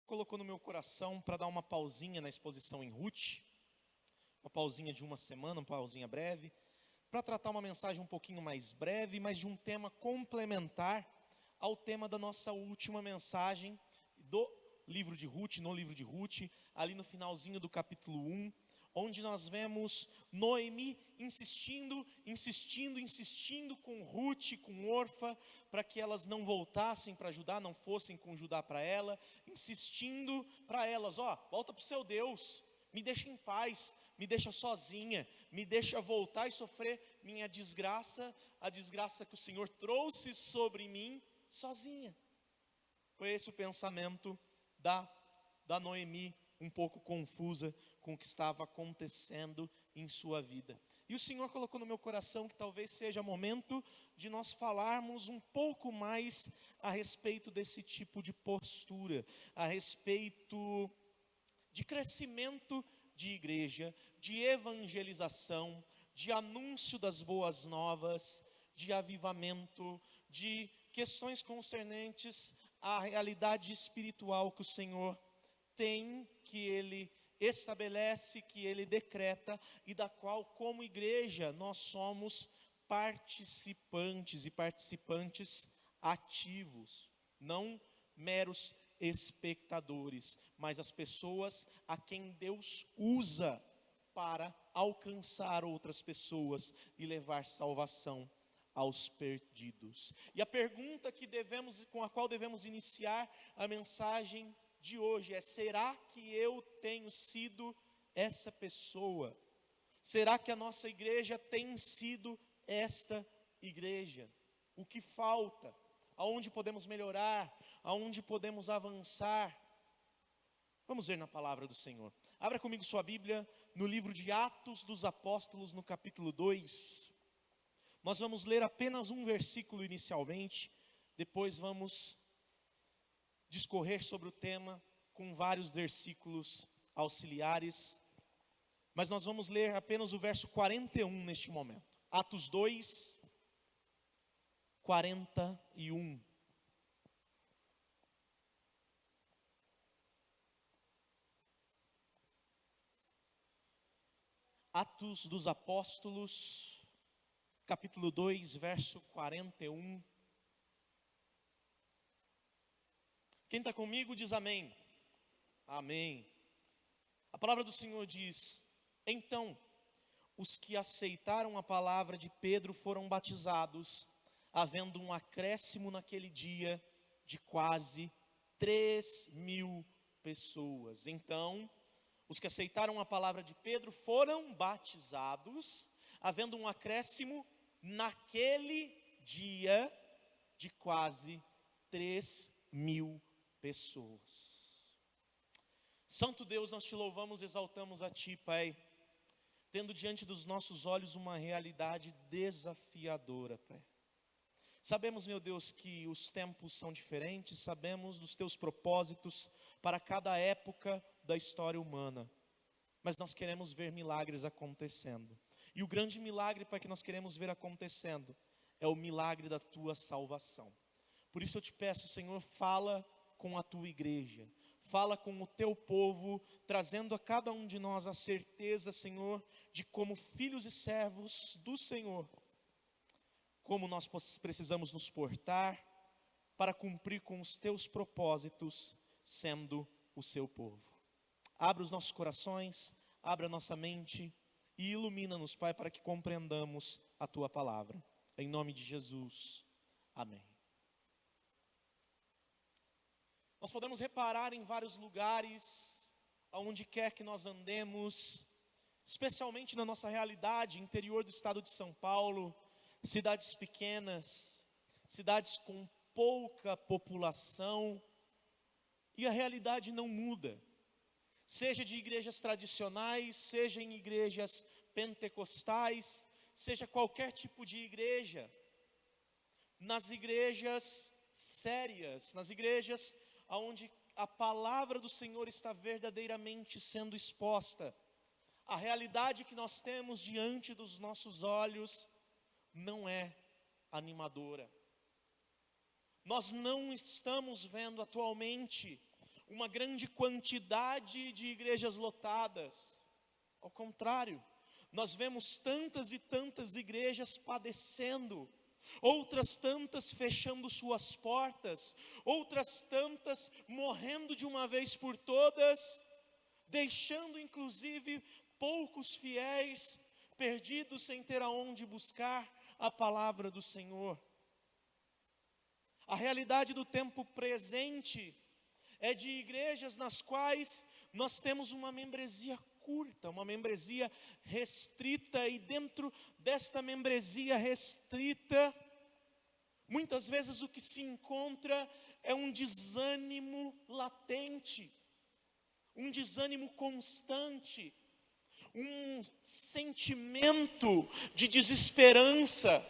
Colocou no meu coração para dar uma pausinha na exposição em Ruth, uma pausinha de uma semana, uma pausinha breve, para tratar uma mensagem um pouquinho mais breve, mas de um tema complementar ao tema da nossa última mensagem do livro de Ruth, no livro de Ruth, ali no finalzinho do capítulo 1, onde nós vemos Noemi insistindo com Ruth, com Orfa, para que elas não voltassem para Judá, não fossem com Judá para ela, insistindo para elas, volta para o seu Deus, me deixa em paz, me deixa sozinha, me deixa voltar e sofrer minha desgraça, a desgraça que o Senhor trouxe sobre mim sozinha. Foi esse o pensamento da Noemi, um pouco confusa com o que estava acontecendo em sua vida. E o Senhor colocou no meu coração que talvez seja momento de nós falarmos um pouco mais a respeito desse tipo de postura, a respeito de crescimento de igreja, de evangelização, de anúncio das boas novas, de avivamento, de questões concernentes à realidade espiritual que o Senhor tem, que Ele estabelece, que Ele decreta e da qual, como igreja, nós somos participantes e participantes ativos, não meros espectadores, mas as pessoas a quem Deus usa para alcançar outras pessoas e levar salvação aos perdidos. E a pergunta com a qual devemos iniciar a mensagem de hoje é: será que eu tenho sido essa pessoa? Será que a nossa igreja tem sido esta igreja? O que falta? Aonde podemos melhorar? Aonde podemos avançar? Vamos ver na palavra do Senhor. Abra comigo sua Bíblia no livro de Atos dos Apóstolos, no capítulo 2. Nós vamos ler apenas um versículo inicialmente, depois vamos discorrer sobre o tema com vários versículos auxiliares, mas nós vamos ler apenas o verso 41 neste momento. Atos 2, 41. Atos dos Apóstolos, capítulo 2, verso 41. Quem está comigo diz amém. Amém. A palavra do Senhor diz: então, os que aceitaram a palavra de Pedro foram batizados, havendo um acréscimo naquele dia de quase 3.000 pessoas. Então, os que aceitaram a palavra de Pedro foram batizados, havendo um acréscimo naquele dia de quase 3.000 pessoas. Santo Deus, nós te louvamos e exaltamos a Ti, Pai, tendo diante dos nossos olhos uma realidade desafiadora, Pai. Sabemos, meu Deus, que os tempos são diferentes, sabemos dos Teus propósitos para cada época da história humana, mas nós queremos ver milagres acontecendo. E o grande milagre, Pai, que nós queremos ver acontecendo é o milagre da Tua salvação. Por isso eu te peço, Senhor, fala com a Tua igreja, fala com o Teu povo, trazendo a cada um de nós a certeza, Senhor, de como filhos e servos do Senhor, como nós precisamos nos portar para cumprir com os Teus propósitos, sendo o Seu povo. Abra os nossos corações, abra a nossa mente e ilumina-nos, Pai, para que compreendamos a Tua palavra. Em nome de Jesus, amém. Nós podemos reparar em vários lugares, aonde quer que nós andemos, especialmente na nossa realidade, interior do estado de São Paulo, cidades pequenas, cidades com pouca população, e a realidade não muda. Seja de igrejas tradicionais, seja em igrejas pentecostais, seja qualquer tipo de igreja, nas igrejas sérias, nas igrejas onde a palavra do Senhor está verdadeiramente sendo exposta, a realidade que nós temos diante dos nossos olhos não é animadora. Nós não estamos vendo atualmente uma grande quantidade de igrejas lotadas. Ao contrário, nós vemos tantas e tantas igrejas padecendo, outras tantas fechando suas portas, outras tantas morrendo de uma vez por todas, deixando inclusive poucos fiéis perdidos sem ter aonde buscar a palavra do Senhor. A realidade do tempo presente é de igrejas nas quais nós temos uma membresia curta, uma membresia restrita, e dentro desta membresia restrita, muitas vezes o que se encontra é um desânimo latente, um desânimo constante, um sentimento de desesperança,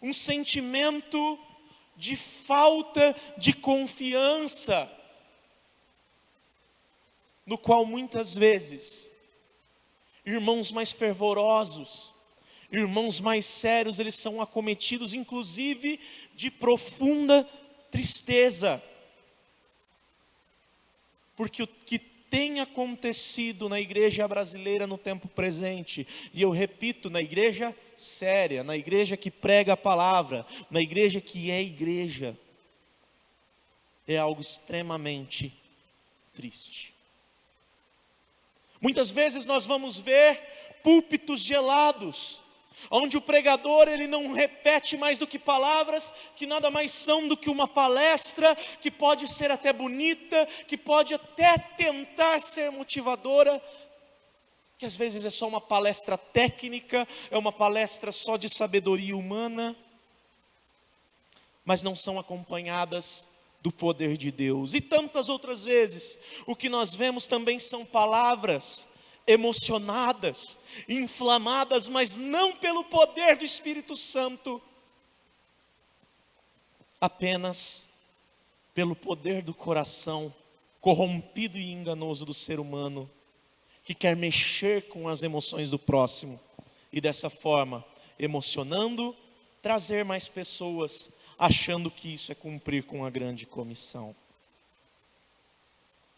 um sentimento de falta de confiança, no qual muitas vezes irmãos mais fervorosos, irmãos mais sérios, eles são acometidos inclusive de profunda tristeza, porque o que tem acontecido na igreja brasileira no tempo presente, e eu repito, na igreja séria, na igreja que prega a palavra, na igreja que é igreja, é algo extremamente triste. Muitas vezes nós vamos ver púlpitos gelados, onde o pregador ele não repete mais do que palavras, que nada mais são do que uma palestra, que pode ser até bonita, que pode até tentar ser motivadora, que às vezes é só uma palestra técnica, é uma palestra só de sabedoria humana, mas não são acompanhadas do poder de Deus. E tantas outras vezes, o que nós vemos também são palavras emocionadas, inflamadas, mas não pelo poder do Espírito Santo, apenas pelo poder do coração corrompido e enganoso do ser humano, que quer mexer com as emoções do próximo, e dessa forma, emocionando, trazer mais pessoas, achando que isso é cumprir com a grande comissão.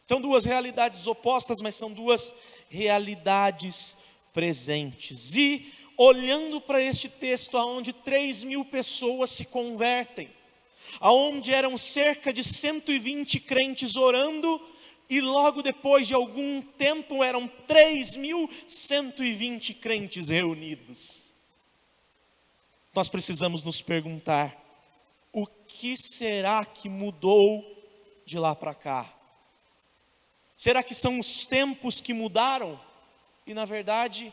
São duas realidades opostas, mas são duas realidades presentes. E olhando para este texto, onde 3.000 pessoas se convertem, aonde eram cerca de 120 crentes orando, e logo depois de algum tempo eram 3.120 crentes reunidos. Nós precisamos nos perguntar, o que será que mudou de lá para cá? Será que são os tempos que mudaram? E na verdade,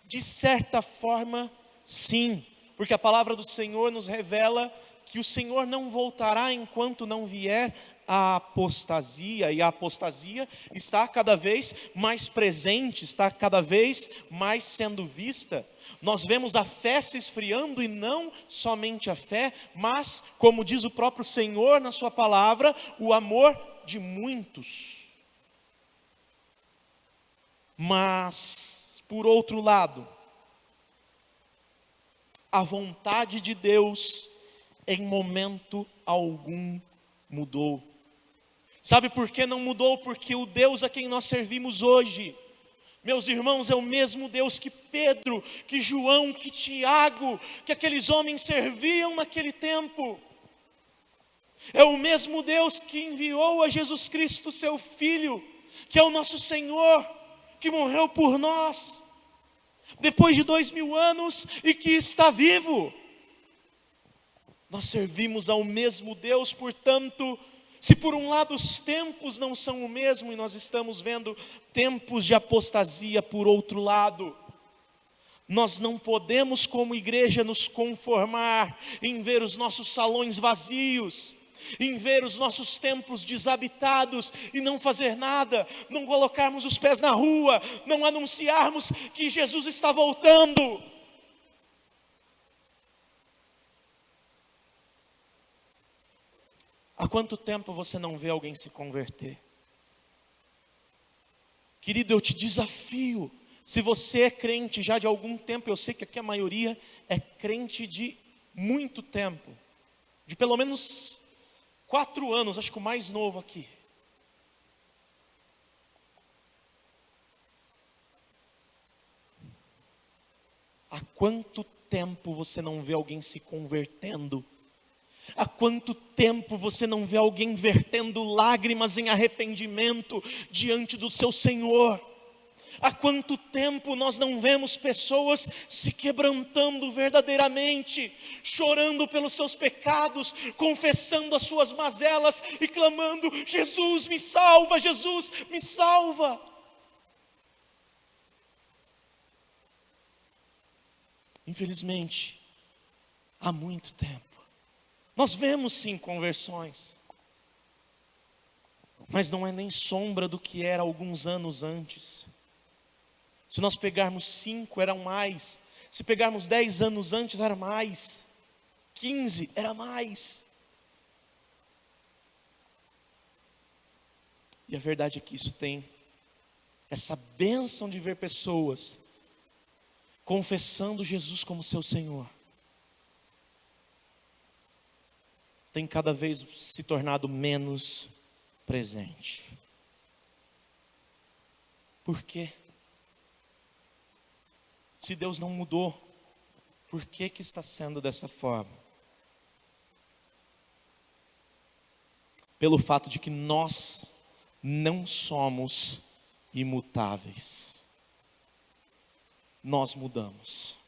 de certa forma, sim, porque a palavra do Senhor nos revela que o Senhor não voltará enquanto não vier a apostasia, e a apostasia está cada vez mais presente, está cada vez mais sendo vista. Nós vemos a fé se esfriando, e não somente a fé, mas, como diz o próprio Senhor na sua palavra, o amor de muitos. Mas, por outro lado, a vontade de Deus em momento algum mudou. Sabe por que não mudou? Porque o Deus a quem nós servimos hoje, meus irmãos, é o mesmo Deus que Pedro, que João, que Tiago, que aqueles homens serviam naquele tempo. É o mesmo Deus que enviou a Jesus Cristo, seu Filho, que é o nosso Senhor, que morreu por nós, depois de 2000 anos, e que está vivo. Nós servimos ao mesmo Deus, portanto, se por um lado os tempos não são o mesmo, e nós estamos vendo tempos de apostasia por outro lado, nós não podemos como igreja nos conformar em ver os nossos salões vazios, em ver os nossos templos desabitados e não fazer nada, não colocarmos os pés na rua, não anunciarmos que Jesus está voltando. Há quanto tempo você não vê alguém se converter? Querido, eu te desafio, se você é crente já de algum tempo, eu sei que aqui a maioria é crente de muito tempo, de pelo menos 4 anos, acho que o mais novo aqui. quanto tempo você não vê alguém se convertendo? Há quanto tempo você não vê alguém vertendo lágrimas em arrependimento diante do seu Senhor? Há quanto tempo nós não vemos pessoas se quebrantando verdadeiramente, chorando pelos seus pecados, confessando as suas mazelas e clamando: Jesus me salva, Jesus me salva. Infelizmente, há muito tempo, nós vemos sim conversões, mas não é nem sombra do que era alguns anos antes. Se nós pegarmos 5, eram mais. Se pegarmos 10 anos antes, era mais. 15, era mais. E a verdade é que isso tem essa bênção de ver pessoas confessando Jesus como seu Senhor. Tem cada vez se tornado menos presente. Por quê? Se Deus não mudou, por que que está sendo dessa forma? Pelo fato de que nós não somos imutáveis. Nós mudamos.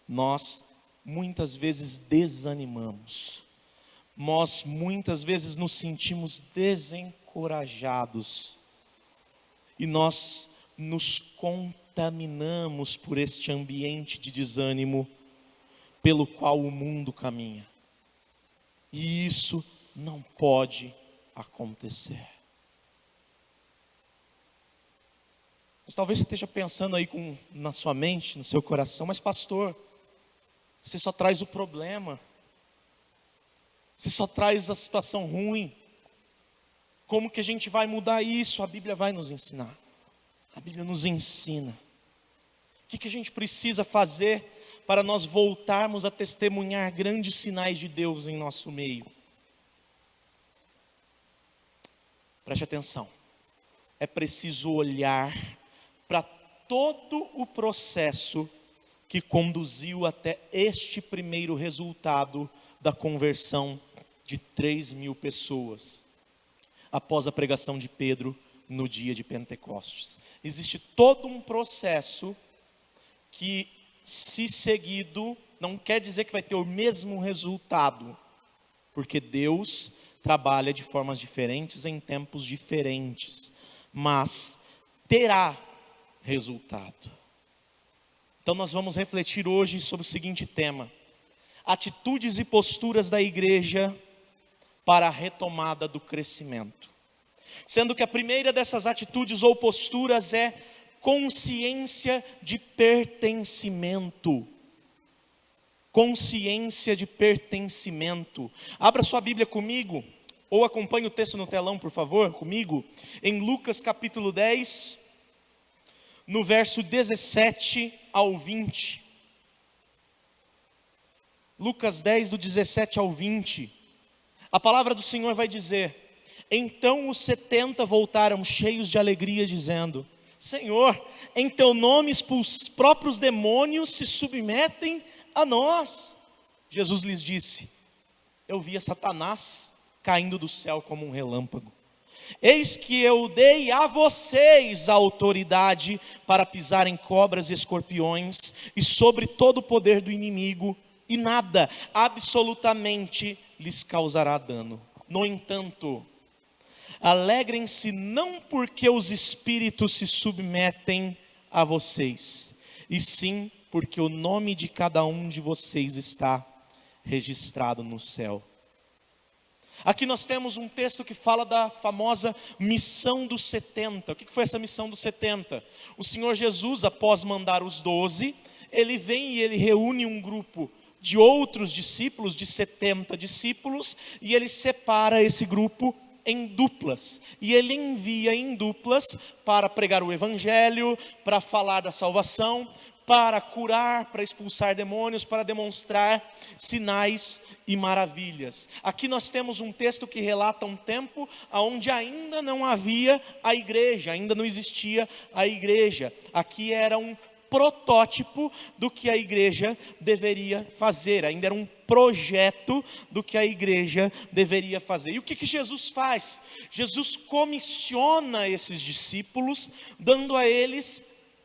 Nós muitas vezes desanimamos. Nós muitas vezes nos sentimos desencorajados. E nós nos contaminamos por este ambiente de desânimo pelo qual o mundo caminha. E isso não pode acontecer. Mas talvez você esteja pensando aí na sua mente, no seu coração: mas pastor, você só traz o problema, você só traz a situação ruim. Como que a gente vai mudar isso? A Bíblia vai nos ensinar. A Bíblia nos ensina. O que a gente precisa fazer para nós voltarmos a testemunhar grandes sinais de Deus em nosso meio? Preste atenção. É preciso olhar para todo o processo que conduziu até este primeiro resultado da conversão de 3.000 pessoas, após a pregação de Pedro no dia de Pentecostes. Existe todo um processo que, se seguido, não quer dizer que vai ter o mesmo resultado, porque Deus trabalha de formas diferentes em tempos diferentes, mas terá resultado. Então nós vamos refletir hoje sobre o seguinte tema: atitudes e posturas da igreja para a retomada do crescimento. Sendo que a primeira dessas atitudes ou posturas é consciência de pertencimento. Consciência de pertencimento. Abra sua Bíblia comigo, ou acompanhe o texto no telão, por favor, comigo, em Lucas capítulo 10, no verso 17 ao 20. Lucas 10, do 17 ao 20. A palavra do Senhor vai dizer: então os 70 voltaram cheios de alegria, dizendo: Senhor, em teu nome os próprios demônios se submetem a nós. Jesus lhes disse: eu via Satanás caindo do céu como um relâmpago. Eis que eu dei a vocês a autoridade para pisar em cobras e escorpiões e sobre todo o poder do inimigo, e nada, absolutamente, lhes causará dano. No entanto, alegrem-se não porque os espíritos se submetem a vocês, e sim porque o nome de cada um de vocês está registrado no céu. Aqui nós temos um texto que fala da famosa missão dos 70. O que foi essa missão dos 70? O Senhor Jesus, após mandar os 12, ele vem e ele reúne um grupo de outros discípulos, de 70 discípulos, e ele separa esse grupo em duplas, e ele envia em duplas para pregar o evangelho, para falar da salvação, para curar, para expulsar demônios, para demonstrar sinais e maravilhas. Aqui nós temos um texto que relata um tempo onde ainda não havia a igreja, ainda não existia a igreja. Aqui eram protótipo do que a igreja deveria fazer, ainda era um projeto do que a igreja deveria fazer. E o que Jesus faz? Jesus comissiona esses discípulos, dando a eles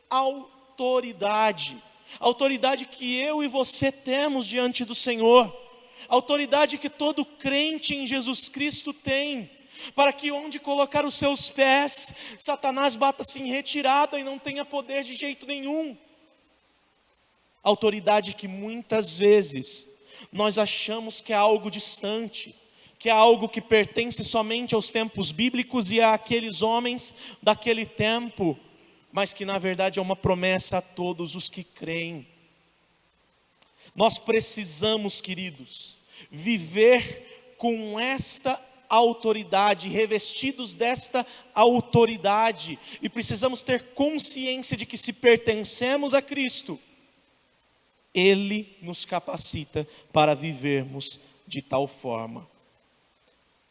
autoridade. Autoridade que eu e você temos diante do Senhor. Autoridade que todo crente em Jesus Cristo tem. Para que onde colocar os seus pés, Satanás bata-se em retirada e não tenha poder de jeito nenhum. Autoridade que muitas vezes nós achamos que é algo distante, que é algo que pertence somente aos tempos bíblicos e àqueles homens daquele tempo, mas que na verdade é uma promessa a todos os que creem. Nós precisamos, queridos, viver com esta autoridade, revestidos desta autoridade, e precisamos ter consciência de que se pertencemos a Cristo, Ele nos capacita para vivermos de tal forma.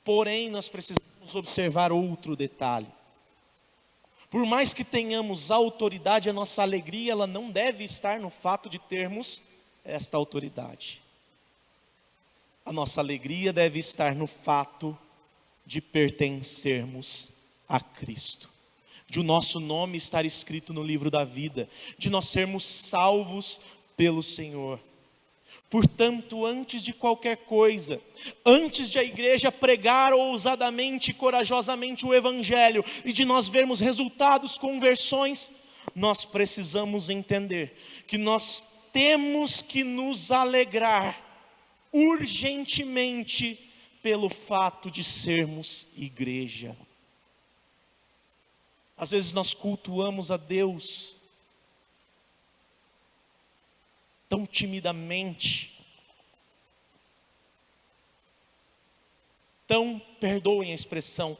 Porém, nós precisamos observar outro detalhe. Por mais que tenhamos autoridade, a nossa alegria ela não deve estar no fato de termos esta autoridade. A nossa alegria deve estar no fato de pertencermos a Cristo, de o nosso nome estar escrito no livro da vida, de nós sermos salvos pelo Senhor. Portanto, antes de qualquer coisa, antes de a igreja pregar ousadamente e corajosamente o Evangelho, e de nós vermos resultados, conversões, nós precisamos entender que nós temos que nos alegrar urgentemente pelo fato de sermos igreja. Às vezes nós cultuamos a Deus tão timidamente, tão, perdoem a expressão,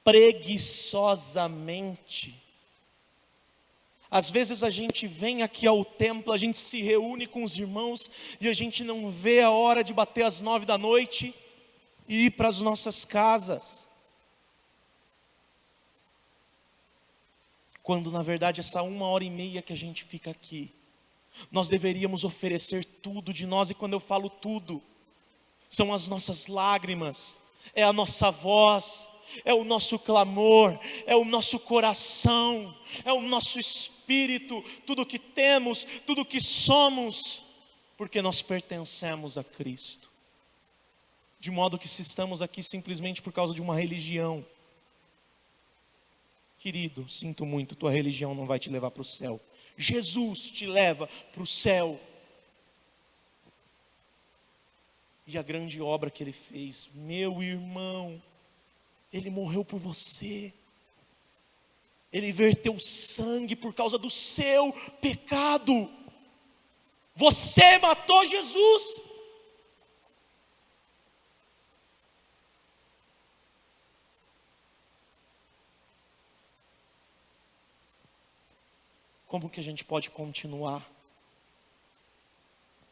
preguiçosamente. Às vezes a gente vem aqui ao templo, a gente se reúne com os irmãos e a gente não vê a hora de bater às 9 da noite e ir para as nossas casas. Quando na verdade essa 1h30 que a gente fica aqui, nós deveríamos oferecer tudo de nós. E quando eu falo tudo, são as nossas lágrimas, é a nossa voz, é o nosso clamor, é o nosso coração, é o nosso espírito, tudo que temos, tudo que somos, porque nós pertencemos a Cristo. De modo que se estamos aqui simplesmente por causa de uma religião, querido, sinto muito, tua religião não vai te levar para o céu. Jesus te leva para o céu. E a grande obra que Ele fez, meu irmão, Ele morreu por você. Ele verteu sangue por causa do seu pecado. Você matou Jesus. Como que a gente pode continuar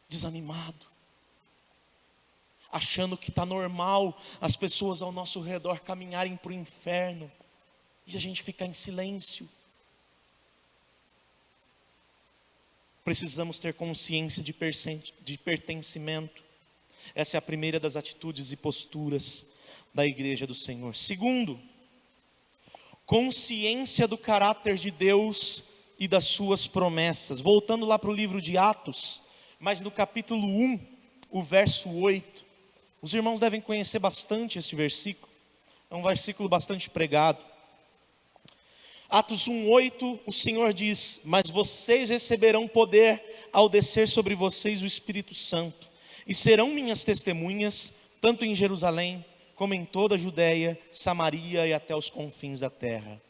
desanimado, achando que está normal as pessoas ao nosso redor caminharem para o inferno e a gente ficar em silêncio? Precisamos ter consciência de pertencimento. Essa é a primeira das atitudes e posturas da igreja do Senhor. Segundo, consciência do caráter de Deus e das suas promessas. Voltando lá para o livro de Atos, mas no capítulo 1, o verso 8, os irmãos devem conhecer bastante esse versículo, é um versículo bastante pregado. Atos 1:8, o Senhor diz: mas vocês receberão poder ao descer sobre vocês o Espírito Santo, e serão minhas testemunhas, tanto em Jerusalém, como em toda a Judéia, Samaria e até os confins da terra.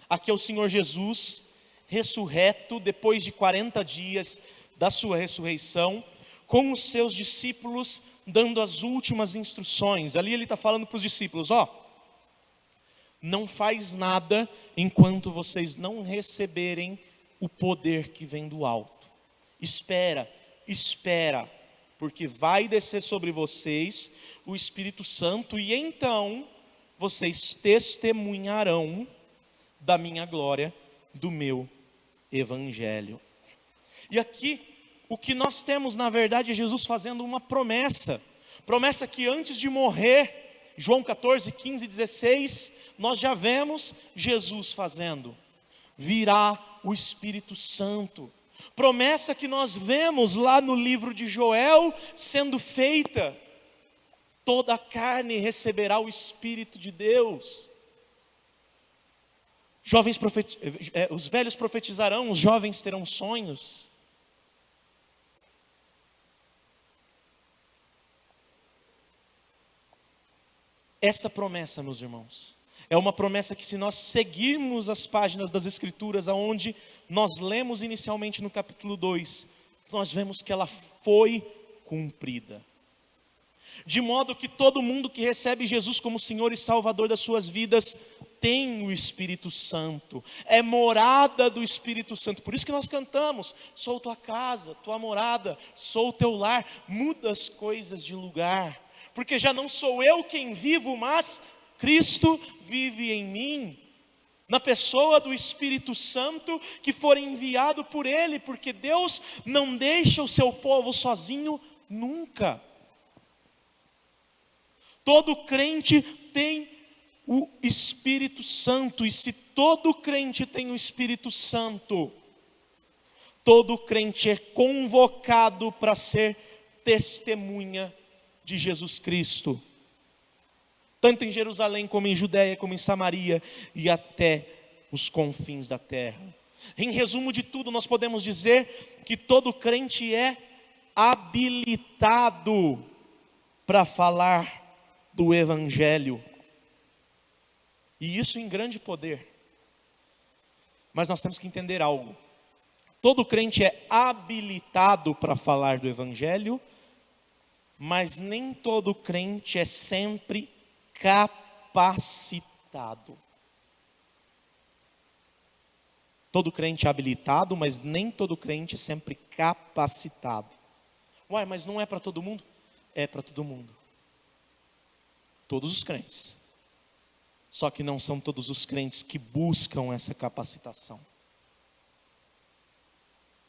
Aqui é o Senhor Jesus, ressurreto, depois de 40 dias da sua ressurreição, com os seus discípulos, dando as últimas instruções. Ali ele está falando para os discípulos, não faz nada enquanto vocês não receberem o poder que vem do alto. Espera, porque vai descer sobre vocês o Espírito Santo, e então vocês testemunharão da minha glória, do meu Evangelho. E aqui, o que nós temos na verdade é Jesus fazendo uma promessa. Promessa que antes de morrer, João 14, 15 e 16, nós já vemos Jesus fazendo. Virá o Espírito Santo. Promessa que nós vemos lá no livro de Joel sendo feita. Toda a carne receberá o Espírito de Deus. Os velhos profetizarão, os jovens terão sonhos. Essa promessa, meus irmãos, é uma promessa que, se nós seguirmos as páginas das Escrituras, aonde nós lemos inicialmente no capítulo 2, nós vemos que ela foi cumprida. De modo que todo mundo que recebe Jesus como Senhor e Salvador das suas vidas, tem o Espírito Santo, é morada do Espírito Santo. Por isso que nós cantamos: sou tua casa, tua morada, sou o teu lar. Muda as coisas de lugar, porque já não sou eu quem vivo, mas Cristo vive em mim, na pessoa do Espírito Santo que for enviado por Ele, porque Deus não deixa o seu povo sozinho nunca. Todo crente tem o Espírito Santo, e se todo crente tem o Espírito Santo, todo crente é convocado para ser testemunha de Jesus Cristo, tanto em Jerusalém, como em Judéia, como em Samaria e até os confins da terra. Em resumo de tudo, nós podemos dizer que todo crente é habilitado para falar do Evangelho, e isso em grande poder. Mas nós temos que entender algo: todo crente é habilitado para falar do Evangelho, mas nem todo crente é sempre capacitado. Todo crente é habilitado, mas nem todo crente é sempre capacitado. Uai, mas não é para todo mundo? É para todo mundo. Todos os crentes. Só que não são todos os crentes que buscam essa capacitação.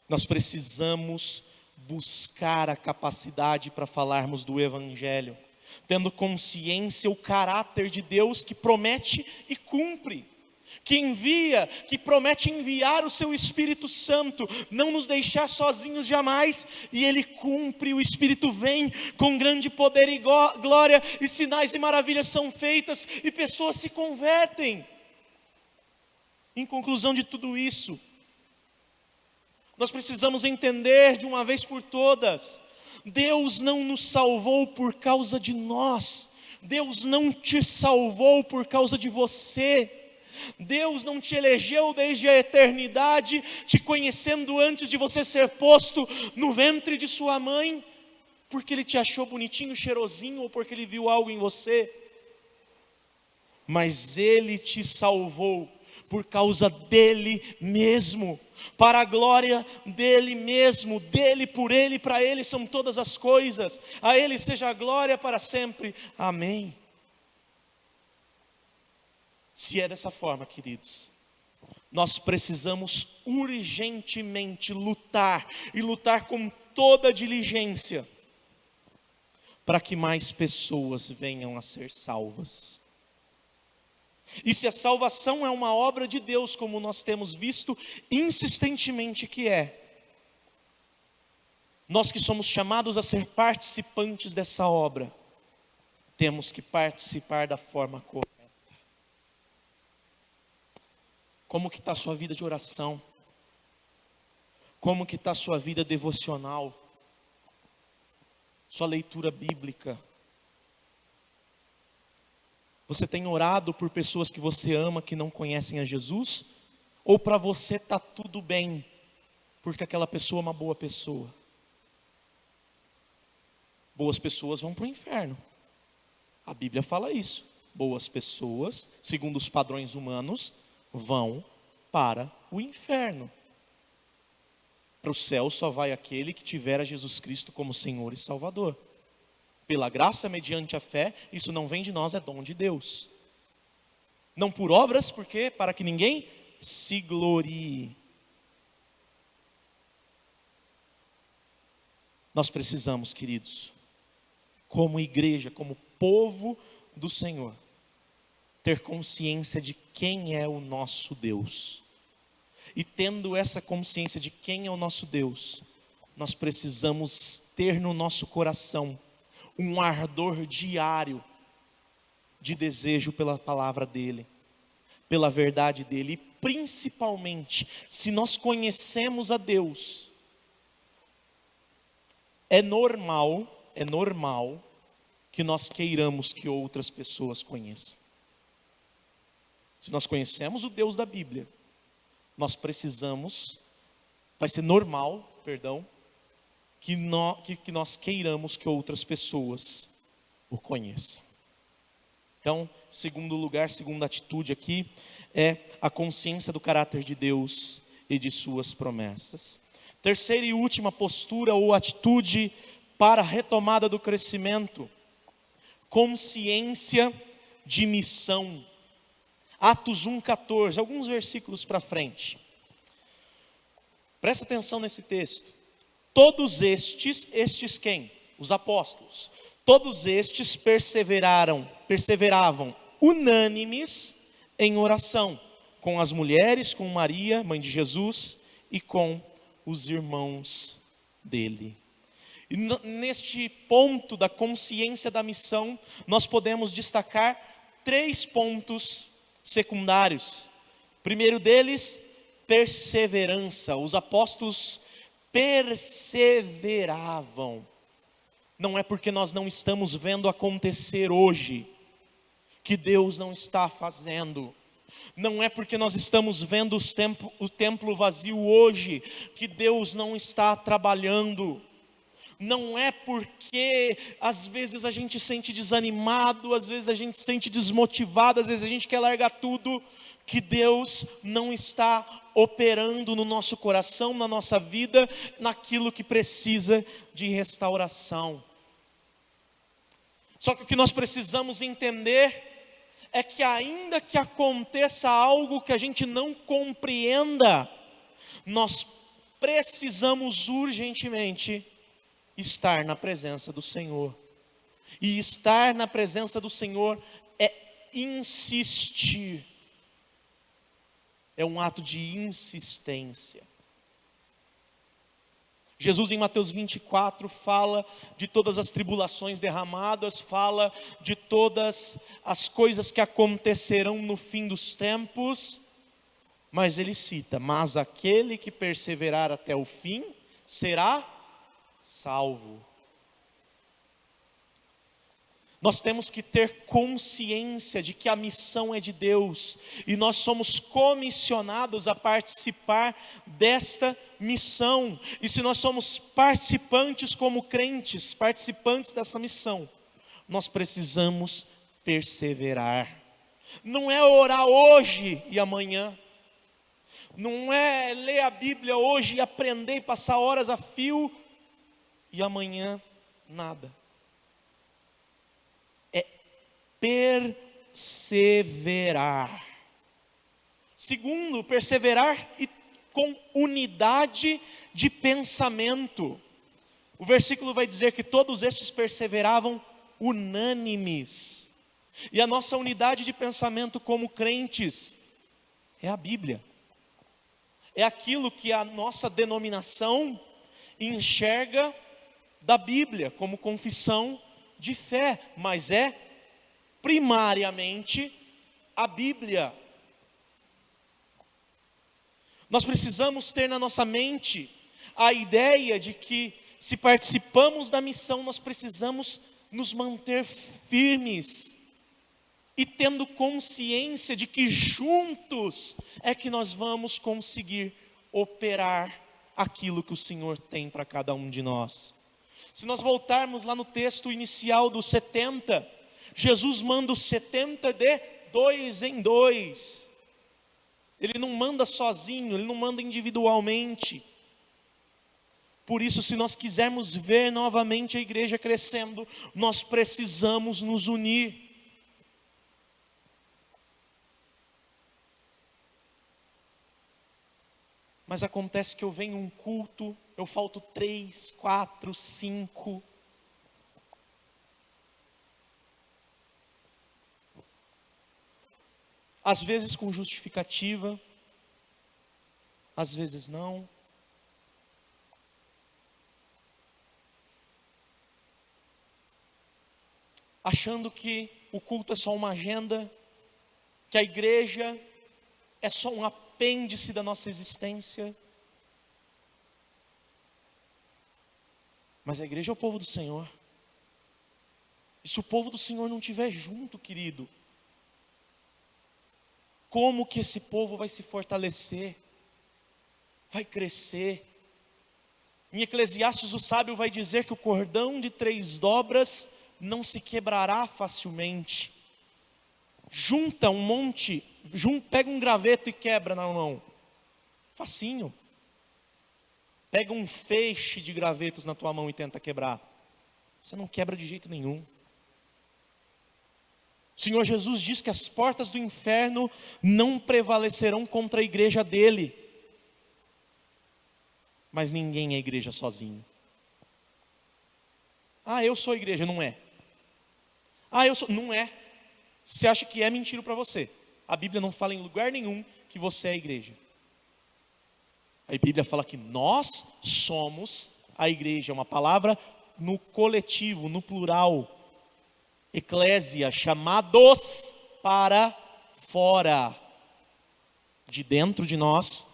Nós precisamos buscar a capacidade para falarmos do Evangelho, tendo consciência o caráter de Deus que promete e cumpre, que envia, que promete enviar o seu Espírito Santo, não nos deixar sozinhos jamais, e Ele cumpre. O Espírito vem com grande poder e glória, e sinais e maravilhas são feitas, e pessoas se convertem. Em conclusão de tudo isso, nós precisamos entender de uma vez por todas: Deus não nos salvou por causa de nós, Deus não te salvou por causa de você, Deus não te elegeu desde a eternidade, te conhecendo antes de você ser posto no ventre de sua mãe, porque Ele te achou bonitinho, cheirosinho, ou porque Ele viu algo em você. Mas Ele te salvou por causa dEle mesmo, para a glória dEle mesmo, dEle, por Ele, para Ele são todas as coisas, a Ele seja a glória para sempre, amém. Se é dessa forma, queridos, nós precisamos urgentemente lutar, e lutar com toda a diligência, para que mais pessoas venham a ser salvas. E se a salvação é uma obra de Deus, como nós temos visto insistentemente que é, nós que somos chamados a ser participantes dessa obra, temos que participar da forma correta. Como que está a sua vida de oração? Como que está a sua vida devocional? Sua leitura bíblica? Você tem orado por pessoas que você ama, que não conhecem a Jesus? Ou para você está tudo bem, porque aquela pessoa é uma boa pessoa? Boas pessoas vão para o inferno. A Bíblia fala isso. Boas pessoas, segundo os padrões humanos, vão para o inferno. Para o céu só vai aquele que tiver a Jesus Cristo como Senhor e Salvador. Pela graça, mediante a fé, isso não vem de nós, é dom de Deus. Não por obras, porque para que ninguém se glorie. Nós precisamos, queridos, como igreja, como povo do Senhor, ter consciência de quem é o nosso Deus. E tendo essa consciência de quem é o nosso Deus, nós precisamos ter no nosso coração um ardor diário de desejo pela palavra dEle, pela verdade dEle. E principalmente, se nós conhecemos a Deus, é normal que nós queiramos que outras pessoas conheçam. Se nós conhecemos o Deus da Bíblia, vai ser normal, que nós queiramos que outras pessoas o conheçam. Então, segundo lugar, segunda atitude aqui, é a consciência do caráter de Deus e de suas promessas. Terceira e última postura ou atitude para a retomada do crescimento, consciência de missão. Atos 1,14, alguns versículos para frente. Presta atenção nesse texto. Todos estes quem? Os apóstolos. Todos estes perseveravam unânimes em oração, com as mulheres, com Maria, mãe de Jesus, e com os irmãos dele. E neste ponto da consciência da missão, nós podemos destacar 3 pontos secundários. Primeiro deles, perseverança. Os apóstolos perseveravam. Não é porque nós não estamos vendo acontecer hoje que Deus não está fazendo. Não é porque nós estamos vendo o templo vazio hoje que Deus não está trabalhando. Não é porque às vezes a gente sente desanimado, às vezes a gente sente desmotivado, às vezes a gente quer largar tudo, que Deus não está operando no nosso coração, na nossa vida, naquilo que precisa de restauração. Só que o que nós precisamos entender é que ainda que aconteça algo que a gente não compreenda, nós precisamos urgentemente estar na presença do Senhor. E estar na presença do Senhor é insistir. É um ato de insistência. Jesus em Mateus 24 fala de todas as tribulações derramadas, fala de todas as coisas que acontecerão no fim dos tempos, mas ele cita: mas aquele que perseverar até o fim será salvo. Nós temos que ter consciência de que a missão é de Deus, e nós somos comissionados a participar desta missão. E se nós somos participantes como crentes, participantes dessa missão, nós precisamos perseverar. Não é orar hoje e amanhã, não é ler a Bíblia hoje e aprender e passar horas a fio e amanhã nada. Perseverar. Segundo, perseverar e com unidade de pensamento. O versículo vai dizer que todos estes perseveravam unânimes. E a nossa unidade de pensamento como crentes é a Bíblia. É aquilo que a nossa denominação enxerga da Bíblia como confissão de fé, mas é primariamente a Bíblia. Nós precisamos ter na nossa mente a ideia de que, se participamos da missão, nós precisamos nos manter firmes e tendo consciência de que juntos é que nós vamos conseguir operar aquilo que o Senhor tem para cada um de nós. Se nós voltarmos lá no texto inicial dos 70, Jesus manda os 70 de 2 em 2. Ele não manda sozinho, ele não manda individualmente. Por isso, se nós quisermos ver novamente a igreja crescendo, nós precisamos nos unir. Mas acontece que eu venho um culto, eu falto 3, 4, 5. Às vezes com justificativa, às vezes não. Achando que o culto é só uma agenda, que a igreja é só um apêndice da nossa existência. Mas a igreja é o povo do Senhor. E se o povo do Senhor não estiver junto, querido, como que esse povo vai se fortalecer? Vai crescer? Em Eclesiastes o sábio vai dizer que o cordão de 3 dobras não se quebrará facilmente. Junta um monte, pega um graveto e quebra na mão. Facinho. Pega um feixe de gravetos na tua mão e tenta quebrar. Você não quebra de jeito nenhum. O Senhor Jesus diz que as portas do inferno não prevalecerão contra a igreja dele. Mas ninguém é igreja sozinho. Ah, eu sou igreja, não é. Ah, eu sou, não é. Você acha que é mentira para você. A Bíblia não fala em lugar nenhum que você é igreja. A Bíblia fala que nós somos a igreja, uma palavra no coletivo, no plural. Eclésia, chamados para fora. De dentro de nós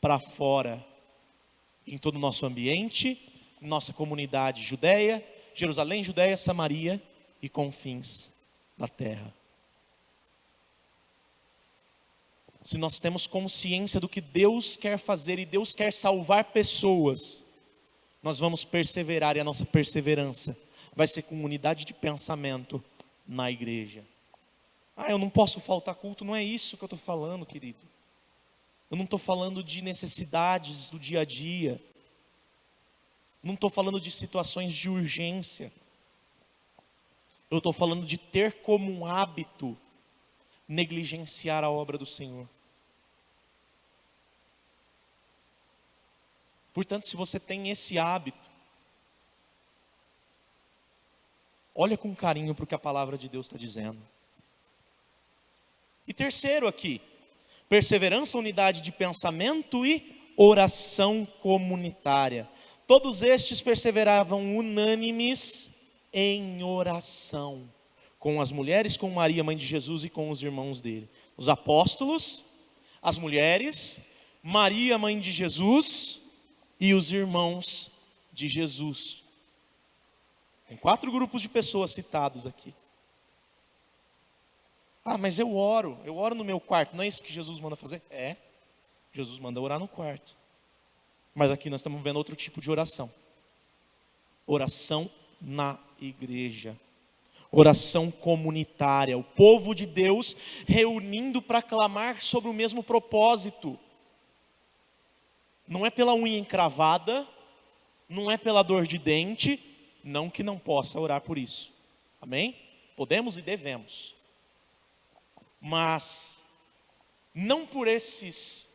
para fora. Em todo o nosso ambiente, nossa comunidade Judeia, Jerusalém, Judeia, Samaria e confins da terra. Se nós temos consciência do que Deus quer fazer e Deus quer salvar pessoas, nós vamos perseverar, e a nossa perseverança vai ser com unidade de pensamento na igreja. Ah, eu não posso faltar culto, não é isso que eu estou falando, querido. Eu não estou falando de necessidades do dia a dia. Não estou falando de situações de urgência. Eu estou falando de ter como um hábito negligenciar a obra do Senhor. Portanto, se você tem esse hábito, olha com carinho para o que a palavra de Deus está dizendo. E terceiro aqui, perseverança, unidade de pensamento e oração comunitária. Todos estes perseveravam unânimes em oração, com as mulheres, com Maria, mãe de Jesus, e com os irmãos dele. Os apóstolos, as mulheres, Maria, mãe de Jesus, e os irmãos de Jesus. Tem 4 grupos de pessoas citados aqui. Ah, mas eu oro no meu quarto. Não é isso que Jesus manda fazer? É, Jesus manda orar no quarto. Mas aqui nós estamos vendo outro tipo de oração. Oração na igreja. Oração comunitária. O povo de Deus reunindo para clamar sobre o mesmo propósito. Não é pela unha encravada, não é pela dor de dente, não que não possa orar por isso. Amém? Podemos e devemos. Mas não por essas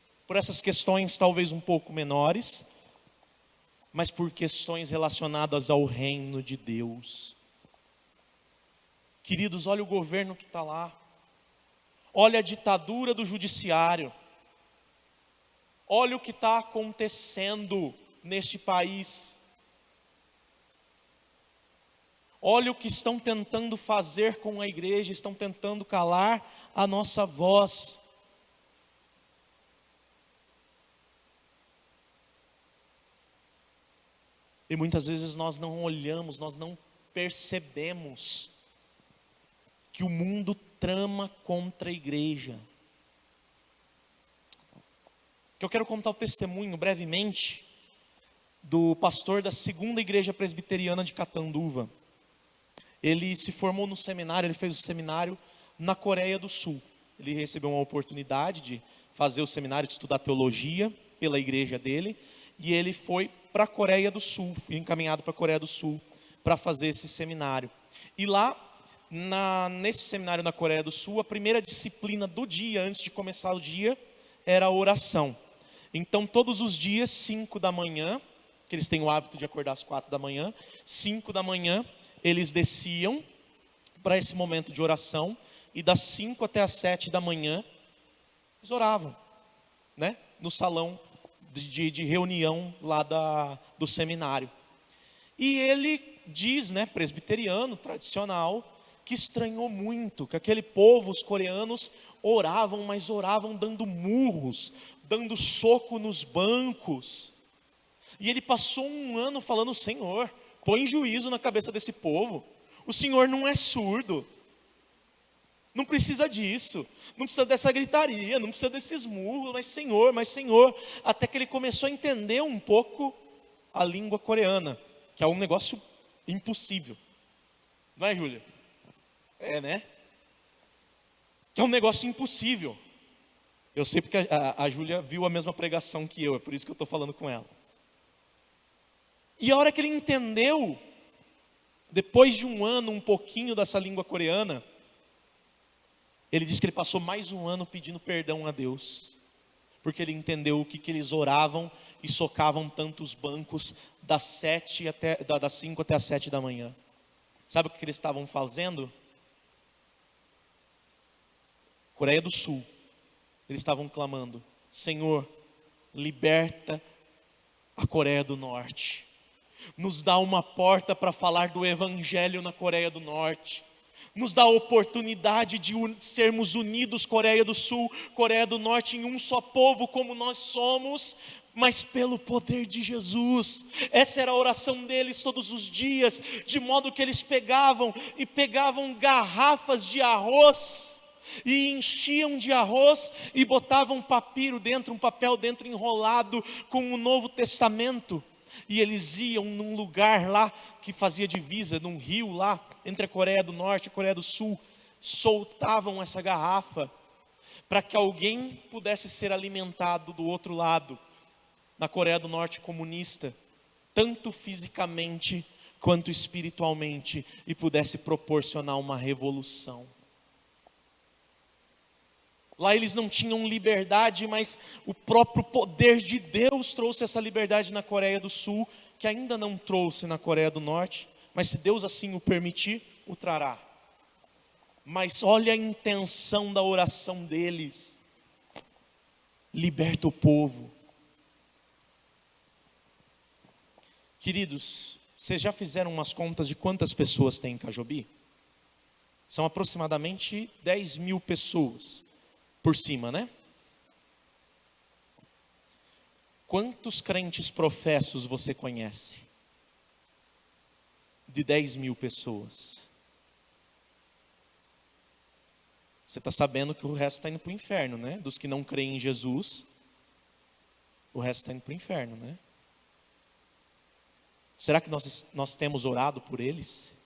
questões talvez um pouco menores, mas por questões relacionadas ao reino de Deus. Queridos, olha o governo que está lá. Olha a ditadura do judiciário. Olha o que está acontecendo neste país. Olha o que estão tentando fazer com a igreja, estão tentando calar a nossa voz. E muitas vezes nós não olhamos, nós não percebemos que o mundo trama contra a igreja. Que eu quero contar o testemunho brevemente do pastor da 2ª Igreja Presbiteriana de Catanduva. Ele se formou no seminário, ele fez o seminário na Coreia do Sul. Ele recebeu uma oportunidade de fazer o seminário, de estudar teologia pela igreja dele, e ele foi para a Coreia do Sul, foi encaminhado para a Coreia do Sul para fazer esse seminário. E lá, nesse seminário na Coreia do Sul, a primeira disciplina do dia, antes de começar o dia, era a oração. Então todos os dias, 5 da manhã, que eles têm o hábito de acordar às 4 da manhã, 5 da manhã eles desciam para esse momento de oração, e das 5 até as 7 da manhã, eles oravam, né? No salão de reunião lá do seminário. E ele diz, né, presbiteriano, tradicional, que estranhou muito, que aquele povo, os coreanos, oravam, mas oravam dando murros, dando soco nos bancos. E ele passou um ano falando: Senhor, põe juízo na cabeça desse povo. O Senhor não é surdo. Não precisa disso. Não precisa dessa gritaria, não precisa desses murros. Mas Senhor. Até que ele começou a entender um pouco a língua coreana, que é um negócio impossível. Não é, Júlia? É, né? Que é um negócio impossível. Eu sei porque a Júlia viu a mesma pregação que eu, é por isso que eu estou falando com ela. E a hora que ele entendeu, depois de um ano, um pouquinho dessa língua coreana, ele disse que ele passou mais um ano pedindo perdão a Deus, porque ele entendeu o que eles oravam e socavam tantos bancos das 5 até as 7 da manhã. Sabe o que eles estavam fazendo? Coreia do Sul. Eles estavam clamando: Senhor, liberta a Coreia do Norte. Nos dá uma porta para falar do Evangelho na Coreia do Norte. Nos dá a oportunidade de sermos unidos, Coreia do Sul, Coreia do Norte, em um só povo como nós somos, mas pelo poder de Jesus. Essa era a oração deles todos os dias, de modo que eles pegavam garrafas de arroz, e enchiam de arroz e botavam papiro dentro, um papel dentro enrolado com o Novo Testamento. E eles iam num lugar lá que fazia divisa, num rio lá, entre a Coreia do Norte e a Coreia do Sul, soltavam essa garrafa, para que alguém pudesse ser alimentado do outro lado, na Coreia do Norte comunista, tanto fisicamente quanto espiritualmente, e pudesse proporcionar uma revolução. Lá eles não tinham liberdade, mas o próprio poder de Deus trouxe essa liberdade na Coreia do Sul, que ainda não trouxe na Coreia do Norte, mas se Deus assim o permitir, o trará. Mas olha a intenção da oração deles: liberta o povo. Queridos, vocês já fizeram umas contas de quantas pessoas tem em Cajobi? São aproximadamente 10 mil pessoas. Por cima, né? Quantos crentes professos você conhece? De 10 mil pessoas. Você está sabendo que o resto está indo para o inferno, né? Dos que não creem em Jesus, o resto está indo para o inferno, né? Será que nós temos orado por eles?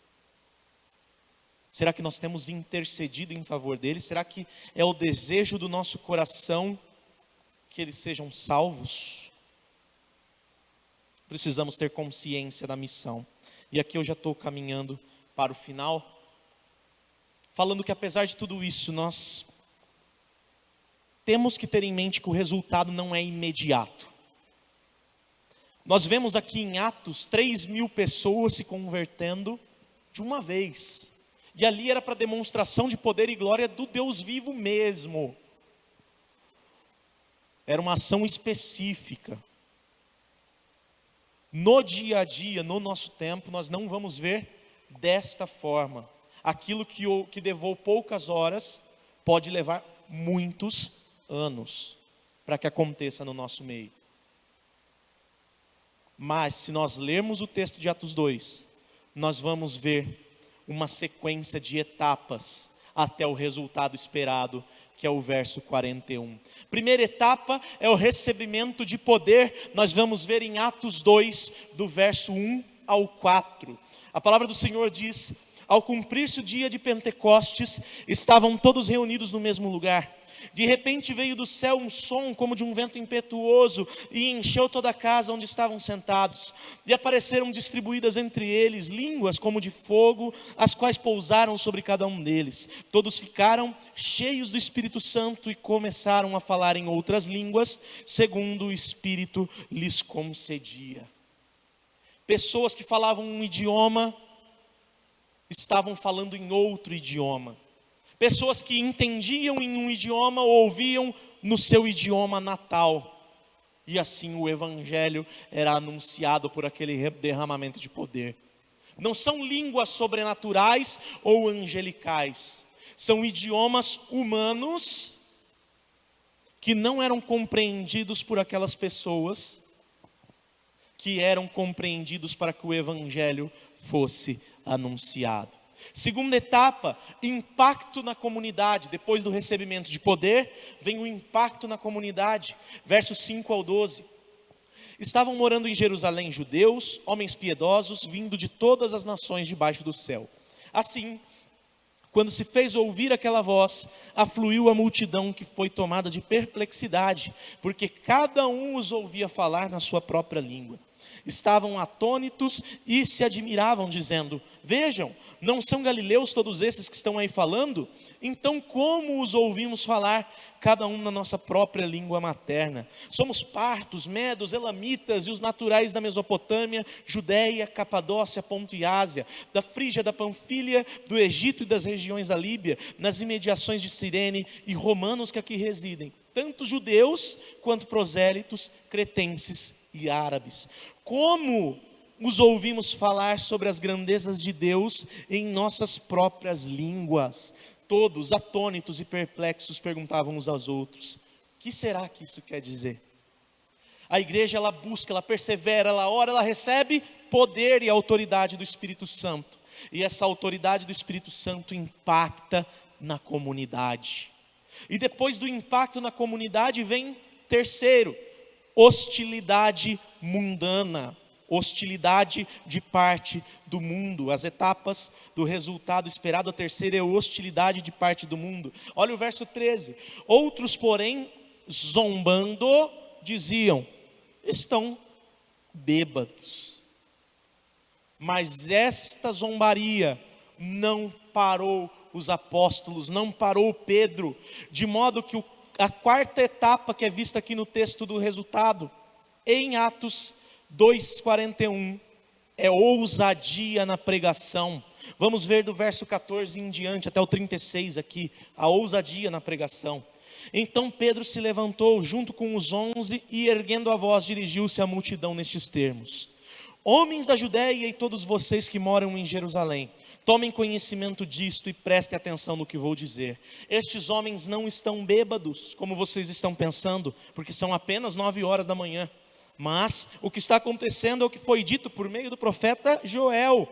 Será que nós temos intercedido em favor deles? Será que é o desejo do nosso coração que eles sejam salvos? Precisamos ter consciência da missão. E aqui eu já estou caminhando para o final, falando que apesar de tudo isso, nós temos que ter em mente que o resultado não é imediato. Nós vemos aqui em Atos 3 mil pessoas se convertendo de uma vez. E ali era para demonstração de poder e glória do Deus vivo mesmo. Era uma ação específica. No dia a dia, no nosso tempo, nós não vamos ver desta forma. Aquilo que levou poucas horas, pode levar muitos anos para que aconteça no nosso meio. Mas se nós lermos o texto de Atos 2, nós vamos ver uma sequência de etapas até o resultado esperado, que é o verso 41. Primeira etapa é o recebimento de poder. Nós vamos ver em Atos 2, do verso 1 ao 4. A palavra do Senhor diz: ao cumprir-se o dia de Pentecostes, estavam todos reunidos no mesmo lugar. De repente veio do céu um som como de um vento impetuoso e encheu toda a casa onde estavam sentados. E apareceram distribuídas entre eles línguas como de fogo, as quais pousaram sobre cada um deles. Todos ficaram cheios do Espírito Santo e começaram a falar em outras línguas, segundo o Espírito lhes concedia. Pessoas que falavam um idioma, estavam falando em outro idioma. Pessoas que entendiam em um idioma ou ouviam no seu idioma natal. E assim o Evangelho era anunciado por aquele derramamento de poder. Não são línguas sobrenaturais ou angelicais. São idiomas humanos que não eram compreendidos por aquelas pessoas, que eram compreendidos para que o Evangelho fosse anunciado. Segunda etapa, impacto na comunidade. Depois do recebimento de poder, vem o impacto na comunidade. Versos 5 ao 12. Estavam morando em Jerusalém judeus, homens piedosos, vindo de todas as nações debaixo do céu. Assim, quando se fez ouvir aquela voz, afluiu a multidão que foi tomada de perplexidade, porque cada um os ouvia falar na sua própria língua. Estavam atônitos e se admiravam, dizendo: vejam, não são galileus todos esses que estão aí falando? Então como os ouvimos falar, cada um na nossa própria língua materna? Somos partos, medos, elamitas e os naturais da Mesopotâmia, Judéia, Capadócia, Ponto e Ásia, da Frígia, da Panfília, do Egito e das regiões da Líbia, nas imediações de Cirene, e romanos que aqui residem, tanto judeus quanto prosélitos, cretenses e árabes. Como os ouvimos falar sobre as grandezas de Deus em nossas próprias línguas? Todos, atônitos e perplexos, perguntavam uns aos outros: o que será que isso quer dizer? A igreja, ela busca, ela persevera, ela ora, ela recebe poder e autoridade do Espírito Santo. E essa autoridade do Espírito Santo impacta na comunidade. E depois do impacto na comunidade vem terceiro, hostilidade mundana, hostilidade de parte do mundo. As etapas do resultado esperado, a terceira é hostilidade de parte do mundo. Olha o verso 13. Outros, porém, zombando, diziam: estão bêbados. Mas esta zombaria não parou os apóstolos, não parou Pedro, de modo que a quarta etapa que é vista aqui no texto do resultado, em Atos 2:41, é ousadia na pregação. Vamos ver do verso 14 em diante, até o 36 aqui, a ousadia na pregação. Então Pedro se levantou junto com os 11 e, erguendo a voz, dirigiu-se à multidão nestes termos: homens da Judéia e todos vocês que moram em Jerusalém, tomem conhecimento disto e prestem atenção no que vou dizer. Estes homens não estão bêbados, como vocês estão pensando, porque são apenas 9 horas da manhã. Mas o que está acontecendo é o que foi dito por meio do profeta Joel.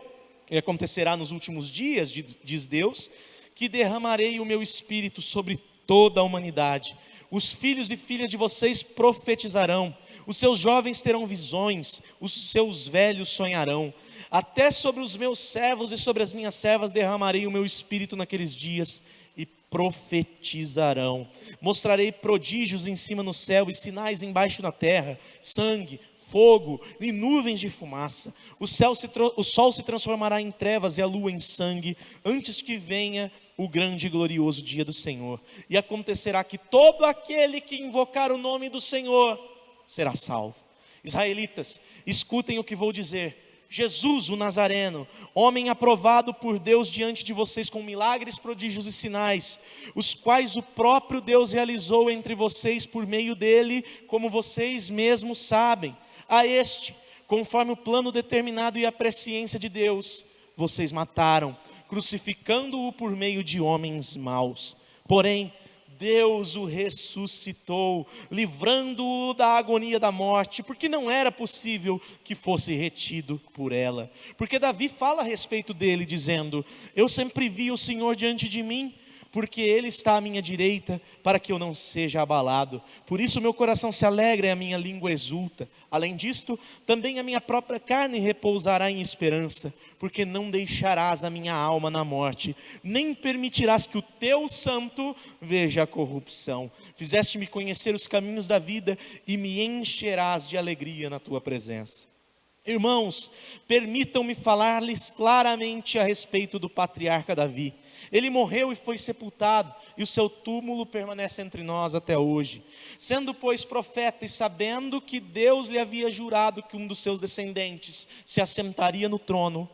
E acontecerá nos últimos dias, diz Deus, que derramarei o meu espírito sobre toda a humanidade. Os filhos e filhas de vocês profetizarão, os seus jovens terão visões, os seus velhos sonharão. Até sobre os meus servos e sobre as minhas servas derramarei o meu espírito naqueles dias, e profetizarão. Mostrarei prodígios em cima no céu e sinais embaixo na terra: sangue, fogo e nuvens de fumaça. O sol se transformará em trevas e a lua em sangue, antes que venha o grande e glorioso dia do Senhor. E acontecerá que todo aquele que invocar o nome do Senhor será salvo. Israelitas, escutem o que vou dizer. Jesus, o Nazareno, homem aprovado por Deus diante de vocês com milagres, prodígios e sinais, os quais o próprio Deus realizou entre vocês por meio dele, como vocês mesmos sabem. A este, conforme o plano determinado e a presciência de Deus, vocês mataram, crucificando-o por meio de homens maus. Porém, Deus o ressuscitou, livrando-o da agonia da morte, porque não era possível que fosse retido por ela. Porque Davi fala a respeito dele, dizendo: eu sempre vi o Senhor diante de mim, porque Ele está à minha direita, para que eu não seja abalado. Por isso meu coração se alegra e a minha língua exulta. Além disto, também a minha própria carne repousará em esperança, porque não deixarás a minha alma na morte, nem permitirás que o teu santo veja a corrupção. Fizeste-me conhecer os caminhos da vida e me encherás de alegria na tua presença. Irmãos, permitam-me falar-lhes claramente a respeito do patriarca Davi. Ele morreu e foi sepultado, e o seu túmulo permanece entre nós até hoje. Sendo, pois, profeta e sabendo que Deus lhe havia jurado que um dos seus descendentes se assentaria no trono,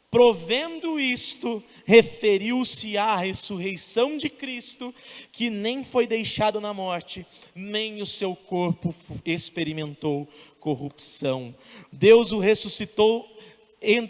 provendo isto, referiu-se à ressurreição de Cristo, que nem foi deixado na morte, nem o seu corpo experimentou corrupção. Deus o ressuscitou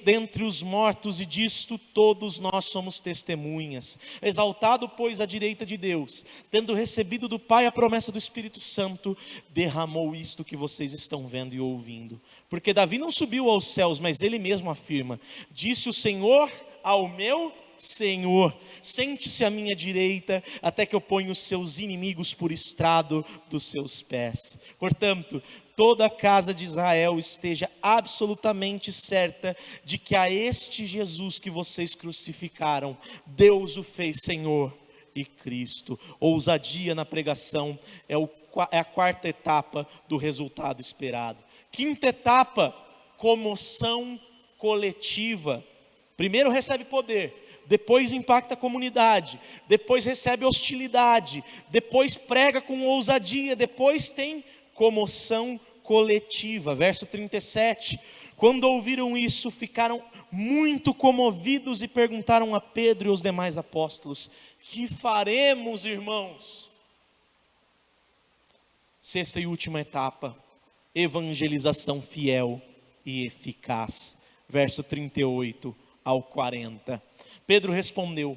dentre os mortos, e disto todos nós somos testemunhas. Exaltado, pois, à direita de Deus, tendo recebido do Pai a promessa do Espírito Santo, derramou isto que vocês estão vendo e ouvindo. Porque Davi não subiu aos céus, mas ele mesmo afirma: disse o Senhor ao meu Senhor, sente-se à minha direita, até que eu ponha os seus inimigos por estrado dos seus pés. Portanto, toda a casa de Israel esteja absolutamente certa de que a este Jesus que vocês crucificaram, Deus o fez Senhor e Cristo. Ousadia na pregação é a quarta etapa do resultado esperado. Quinta etapa, comoção coletiva. Primeiro recebe poder, depois impacta a comunidade, depois recebe hostilidade, depois prega com ousadia, depois tem comoção coletiva. Verso 37, quando ouviram isso, ficaram muito comovidos e perguntaram a Pedro e aos demais apóstolos: que faremos, irmãos? Sexta e última etapa, evangelização fiel e eficaz. Verso 38 ao 40. Pedro respondeu: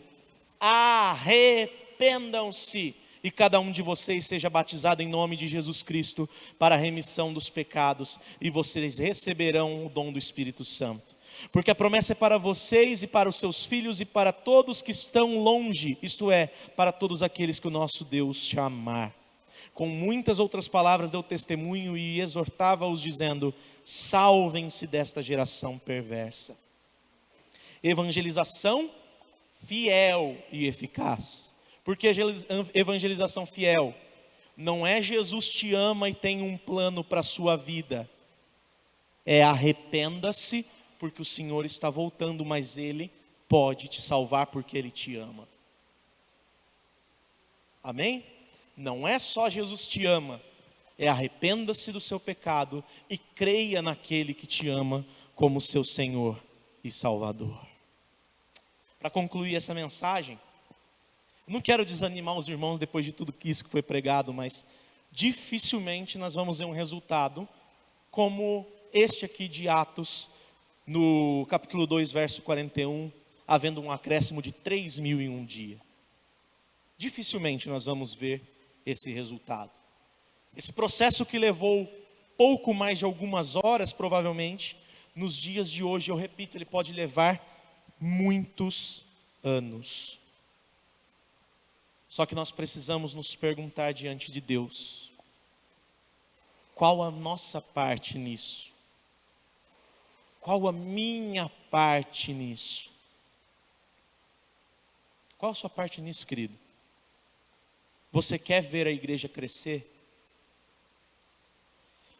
arrependam-se e cada um de vocês seja batizado em nome de Jesus Cristo para a remissão dos pecados, e vocês receberão o dom do Espírito Santo. Porque a promessa é para vocês e para os seus filhos e para todos que estão longe, isto é, para todos aqueles que o nosso Deus chamar. Com muitas outras palavras deu testemunho e exortava-os dizendo: salvem-se desta geração perversa. Evangelização fiel e eficaz. Porque evangelização fiel não é Jesus te ama e tem um plano para a sua vida. É arrependa-se porque o Senhor está voltando, mas Ele pode te salvar porque Ele te ama. Amém? Não é só Jesus te ama, é arrependa-se do seu pecado e creia naquele que te ama como seu Senhor e Salvador. Para concluir essa mensagem, não quero desanimar os irmãos depois de tudo isso que foi pregado, mas dificilmente nós vamos ver um resultado como este aqui de Atos, no capítulo 2, verso 41, havendo um acréscimo de 3.000 em um dia. Dificilmente nós vamos ver esse resultado. Esse processo que levou pouco mais de algumas horas, provavelmente, nos dias de hoje, eu repito, ele pode levar muitos anos. Só que nós precisamos nos perguntar diante de Deus: qual a nossa parte nisso? Qual a minha parte nisso? Qual a sua parte nisso, querido? Você quer ver a igreja crescer?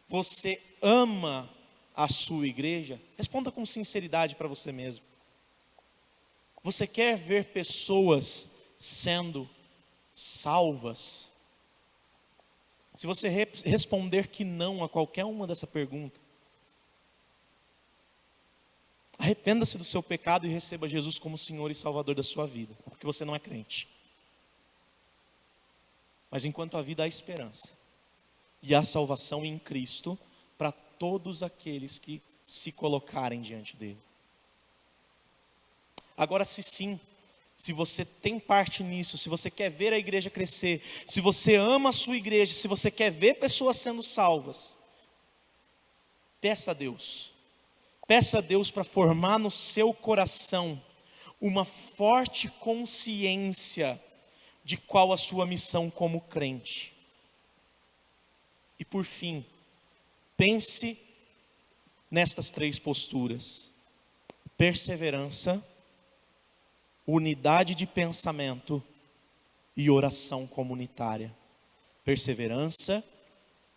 Você ama a sua igreja? Responda com sinceridade para você mesmo. Você quer ver pessoas sendo salvas? Se você responder que não a qualquer uma dessa pergunta, arrependa-se do seu pecado e receba Jesus como Senhor e Salvador da sua vida, porque você não é crente. Mas enquanto há vida, há esperança e há salvação em Cristo para todos aqueles que se colocarem diante dele. Agora, se sim, se você tem parte nisso, se você quer ver a igreja crescer, se você ama a sua igreja, se você quer ver pessoas sendo salvas, peça a Deus para formar no seu coração uma forte consciência de qual a sua missão como crente. E por fim, pense nestas 3 posturas. perseverança, unidade de pensamento e oração comunitária. Perseverança,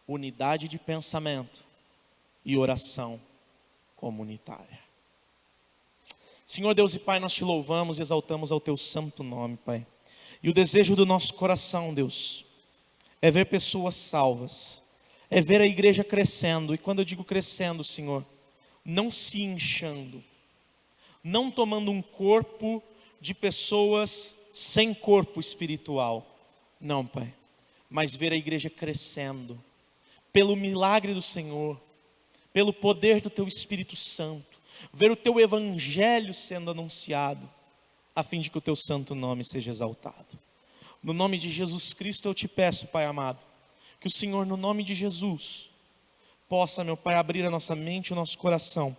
unidade de pensamento e oração comunitária. Senhor Deus e Pai, nós te louvamos e exaltamos ao teu santo nome, Pai. E o desejo do nosso coração, Deus, é ver pessoas salvas, é ver a igreja crescendo. E quando eu digo crescendo, Senhor, não se inchando, não tomando um corpo de pessoas sem corpo espiritual. Não, Pai, mas ver a igreja crescendo, pelo milagre do Senhor, pelo poder do teu Espírito Santo, ver o teu evangelho sendo anunciado, a fim de que o teu santo nome seja exaltado. No nome de Jesus Cristo eu te peço, Pai amado, que o Senhor, no nome de Jesus, possa, meu Pai, abrir a nossa mente e o nosso coração,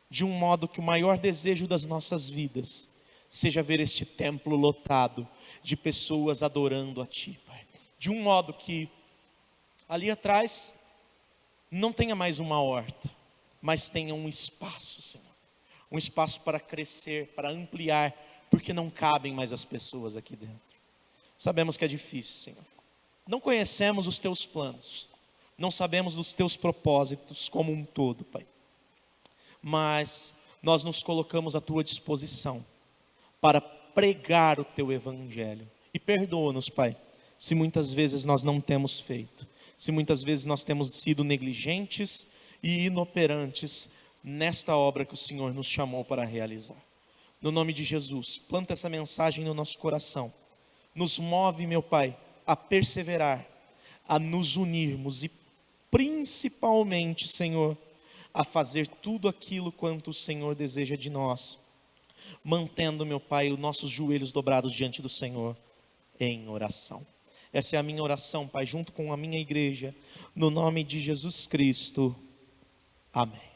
de um modo que o maior desejo das nossas vidas seja ver este templo lotado de pessoas adorando a Ti, Pai. De um modo que ali atrás não tenha mais uma horta, mas tenha um espaço, Senhor. Um espaço para crescer, para ampliar, porque não cabem mais as pessoas aqui dentro. Sabemos que é difícil, Senhor. Não conhecemos os Teus planos, não sabemos dos Teus propósitos como um todo, Pai. Mas nós nos colocamos à Tua disposição para pregar o Teu Evangelho. E perdoa-nos, Pai, se muitas vezes nós não temos feito, se muitas vezes nós temos sido negligentes e inoperantes nesta obra que o Senhor nos chamou para realizar. No nome de Jesus, planta essa mensagem no nosso coração. Nos move, meu Pai, a perseverar, a nos unirmos e principalmente, Senhor, a fazer tudo aquilo quanto o Senhor deseja de nós, mantendo, meu Pai, os nossos joelhos dobrados diante do Senhor em oração. Essa é a minha oração, Pai, junto com a minha igreja, no nome de Jesus Cristo. Amém.